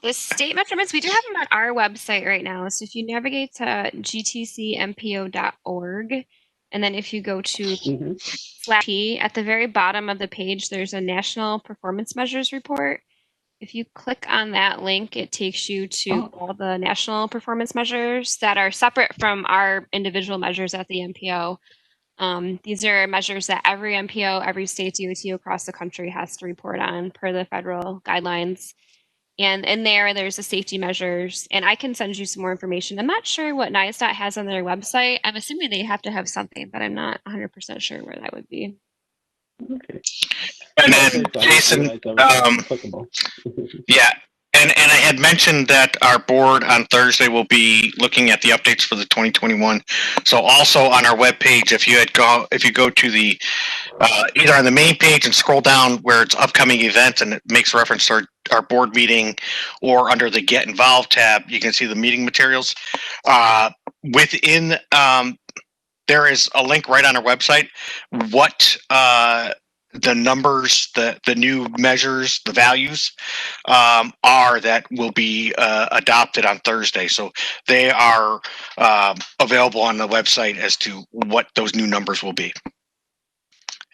the state measurements, we do have them on our website right now. So if you navigate to gtcmpo.org, and then if you go to /P, at the very bottom of the page, there's a National Performance Measures report. if you click on that link, it takes you to Oh. all the national performance measures that are separate from our individual measures at the MPO. These are measures that every MPO, every state DOT across the country has to report on per the federal guidelines. And in there's the safety measures, and I can send you some more information. I'm not sure what NISDOT has on their website. I'm assuming they have to have something, but I'm not 100% sure where that would be. Okay. And Yeah, then thanks. I didn't Jason, realize that was applicable. yeah, and I had mentioned that our board on Thursday will be looking at the updates for the 2021. So also on our webpage, if you go to the either on the main page and scroll down where it's upcoming events and it makes reference to our board meeting, or under the Get Involved tab, you can see the meeting materials. Within there is a link right on our website. What the numbers, the new measures, the values are that will be adopted on Thursday. So they are available on the website as to what those new numbers will be.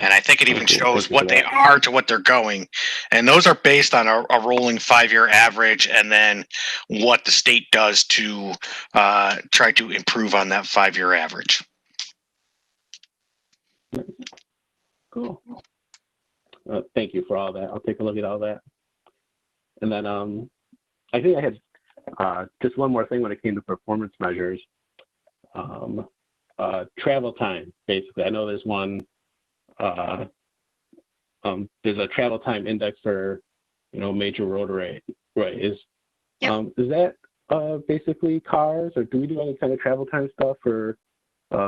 And I think it even Cool. shows Thank you what for they that. are to what they're going. And those are based on a rolling 5-year average, and then what the state does to try to improve on that 5-year average. Cool. Thank you for all that. I'll take a look at all that. And then I think I had just one more thing when it came to performance measures. Travel time, basically. I know there's one. There's a travel time index for, major road rate. Right? Is that basically cars, or do we do any kind of travel time stuff for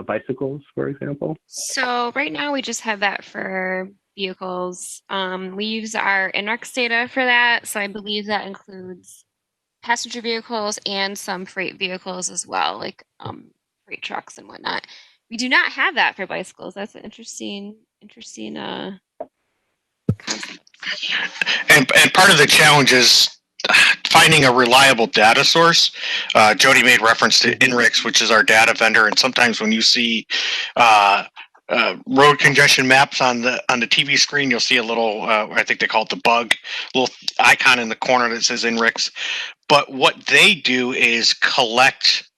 bicycles, for example? So right now we just have that for vehicles. We use our INREX data for that. So I believe that includes passenger vehicles and some freight vehicles as well, like freight trucks and whatnot. We do not have that for bicycles. That's an interesting concept. And part of the challenge is finding a reliable data source. Jody made reference to INRIX, which is our data vendor, and sometimes when you see road congestion maps on the TV screen, you'll see a little, I think they call it the bug, little icon in the corner that says INRIX. But what they do is collect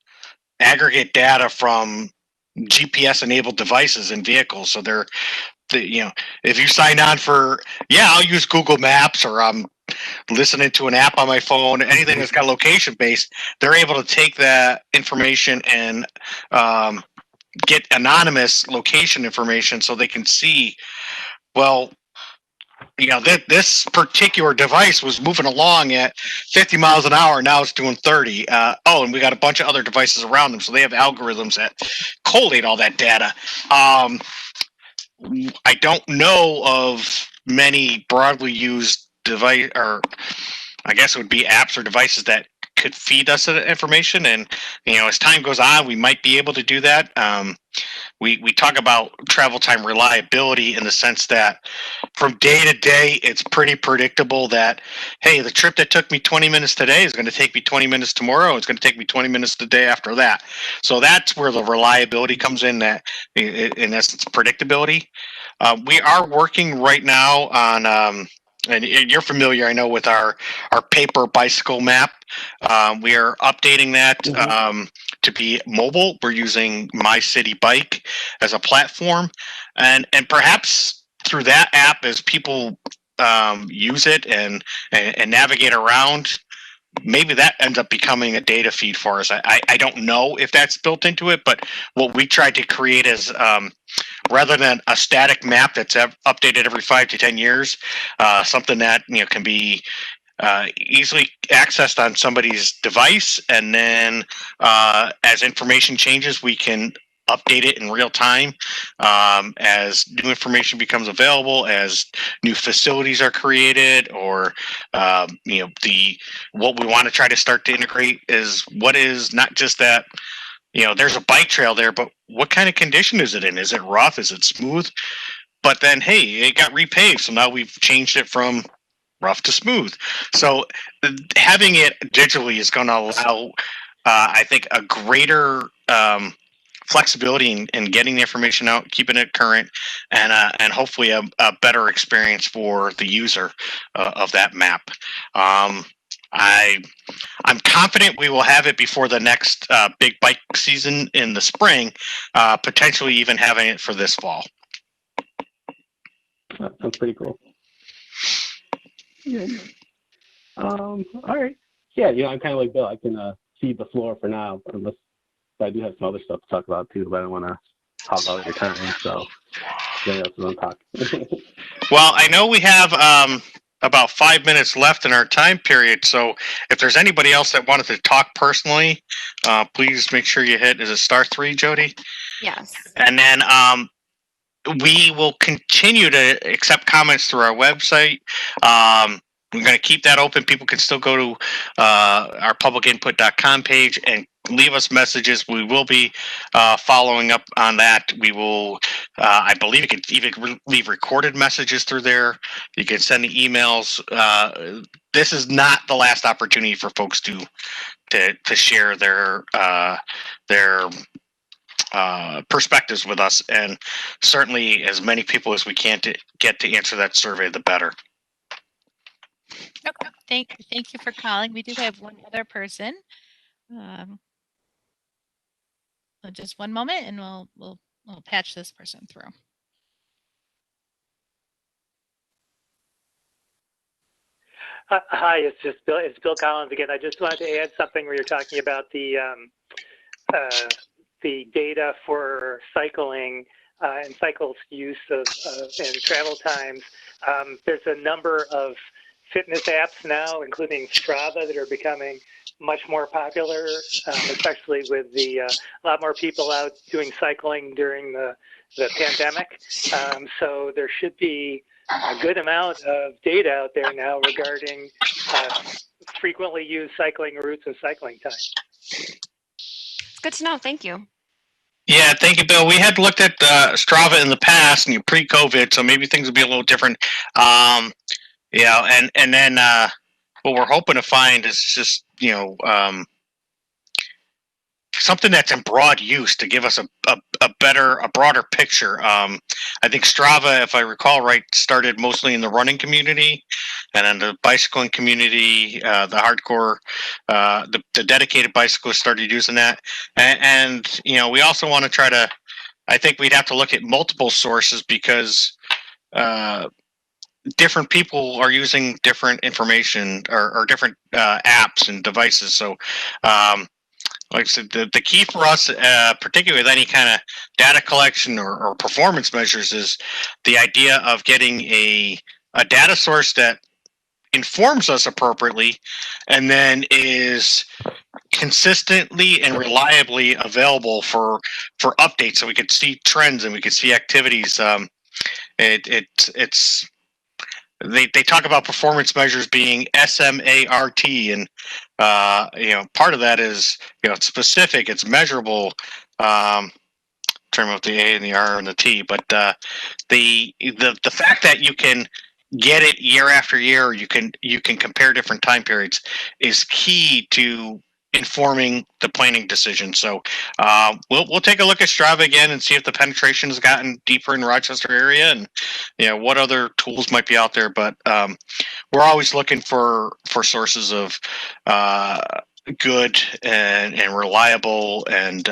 aggregate data from GPS-enabled devices in vehicles. So they're, if you sign on for, I'll use Google Maps, or I'm listening to an app on my phone, anything that's got location based, they're able to take that information and get anonymous location information so they can see, well, this particular device was moving along at 50 miles an hour. Now it's doing 30. And we got a bunch of other devices around them. So they have algorithms that collate all that data. I don't know of many broadly used device, or I guess it would be apps or devices that could feed us that information. And, as time goes on, we might be able to do that. We talk about travel time reliability in the sense that from day to day, it's pretty predictable that, hey, the trip that took me 20 minutes today is going to take me 20 minutes tomorrow. It's going to take me 20 minutes the day after that. So that's where the reliability comes in, that in essence, predictability. We are working right now on, and you're familiar, I know, with our paper bicycle map. We are updating that to be mobile. We're using My City Bike as a platform, and perhaps through that app, as people use it and navigate around, maybe that ends up becoming a data feed for us. I don't know if that's built into it, but what we tried to create is, rather than a static map that's updated every 5 to 10 years, something that can be easily accessed on somebody's device, and then as information changes, we can update it in real time as new information becomes available, as new facilities are created, or what we want to try to start to integrate is what is not just that there's a bike trail there, but what kind of condition is it in? Is it rough? Is it smooth? But then, hey, it got repaved, so now we've changed it from rough to smooth. So having it digitally is going to allow, I think, a greater flexibility in getting the information out, keeping it current, and hopefully a better experience for the user of that map. I'm confident we will have it before the next big bike season in the spring, potentially even having it for this fall. That sounds pretty cool. Yeah. All right. Yeah, I'm kind of like Bill. I can cede the floor for now, unless I do have some other stuff to talk about too, but I don't want to hog all your time. So, anybody else want to talk? Well, I know we have about 5 minutes left in our time period. So if there's anybody else that wanted to talk personally, please make sure you hit, is it *3, Jody? Yes. And then we will continue to accept comments through our website. We're going to keep that open. People can still go to our publicinput.com page and leave us messages. We will be following up on that. We will, I believe you can even leave recorded messages through there. You can send the emails. This is not the last opportunity for folks to share their perspectives with us, and certainly as many people as we can to get to answer that survey, the better. Okay. Thank you for calling. We do have one other person. Just one moment, and we'll patch this person through. Hi, it's Bill. It's Bill Collins again. I just wanted to add something where you're talking about the data for cycling and cycles use of and travel times. There's a number of fitness apps now, including Strava, that are becoming much more popular, especially with a lot more people out doing cycling during the pandemic. So there should be a good amount of data out there now regarding frequently used cycling routes and cycling time. It's good to know. Thank you. Yeah, thank you, Bill. We had looked at Strava in the past, and pre-COVID, so maybe things would be a little different. And then what we're hoping to find is just something that's in broad use to give us a broader picture. I think Strava, if I recall right, started mostly in the running community, and then the bicycling community, the hardcore, the dedicated bicyclists started using that. And we also want to try to, I think we'd have to look at multiple sources because different people are using different information or different apps and devices. So like I said, the key for us, particularly with any kind of data collection or performance measures, is the idea of getting a data source that informs us appropriately and then is consistently and reliably available for updates, so we could see trends and we could see activities. They talk about performance measures being SMART, and part of that is it's specific, it's measurable. Term with the A and the R and the T, but the fact that you can get it year after year, you can compare different time periods, is key to informing the planning decision. So we'll take a look at Strava again and see if the penetration has gotten deeper in the Rochester area, and what other tools might be out there. But we're always looking for sources of good and reliable and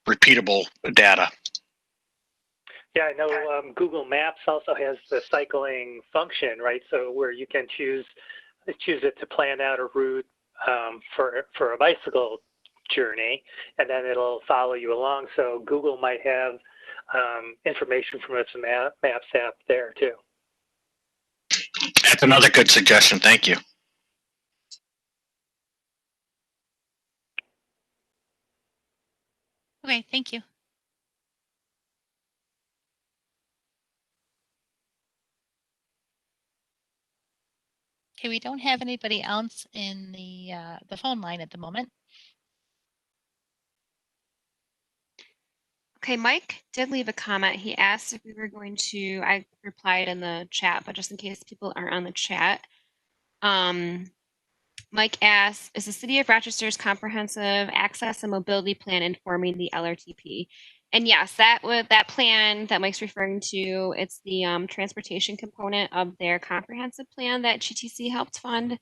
repeatable data. Yeah, I know Google Maps also has the cycling function, right? So where you can choose it to plan out a route for a bicycle journey, and then it'll follow you along. So Google might have information from its Maps app there too. That's another good suggestion. Thank you. Okay, thank you. Okay, we don't have anybody else in the phone line at the moment. Okay, Mike did leave a comment. He asked if we were going to, I replied in the chat, but just in case people aren't on the chat, Mike asks, is the City of Rochester's comprehensive access and mobility plan informing the LRTP? And yes, that plan that Mike's referring to, it's the transportation component of their comprehensive plan that GTC helped fund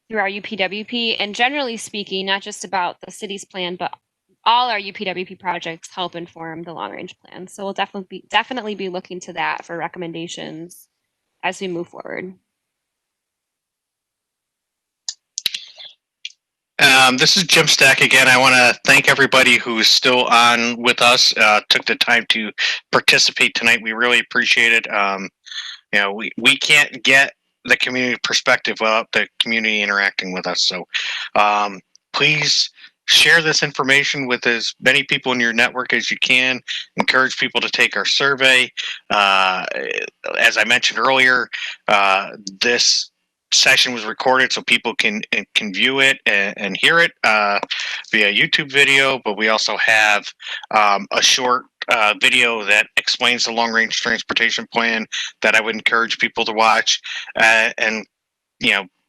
through our UPWP. And generally speaking, not just about the city's plan, but all our UPWP projects help inform the long range plan. So we'll definitely be looking to that for recommendations as we move forward. This is Jim Stack again. I want to thank everybody who's still on with us, took the time to participate tonight. We really appreciate it. We can't get the community perspective without the community interacting with us. So please share this information with as many people in your network as you can. Encourage people to take our survey. As I mentioned earlier, this session was recorded so people can view it and hear it via YouTube video, but we also have a short video that explains the long range transportation plan that I would encourage people to watch and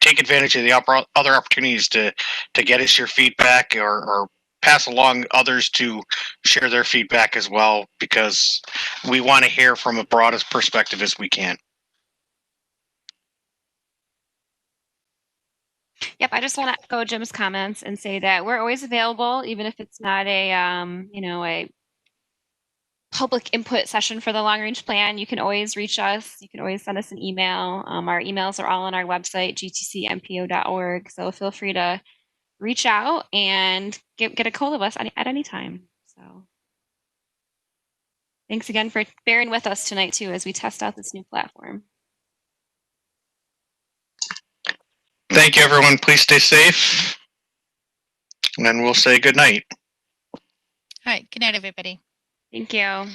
take advantage of the other opportunities to get us your feedback or pass along others to share their feedback as well, because we want to hear from a broadest perspective as we can. Yep, I just want to echo Jim's comments and say that we're always available, even if it's not a a public input session for the long range plan. You can always reach us. You can always send us an email. Our emails are all on our website, gtcmpo.org. So feel free to reach out and get a hold of us at any time. So thanks again for bearing with us tonight too as we test out this new platform. Thank you, everyone. Please stay safe. And we'll say good night. All right. Good night, everybody. Thank you.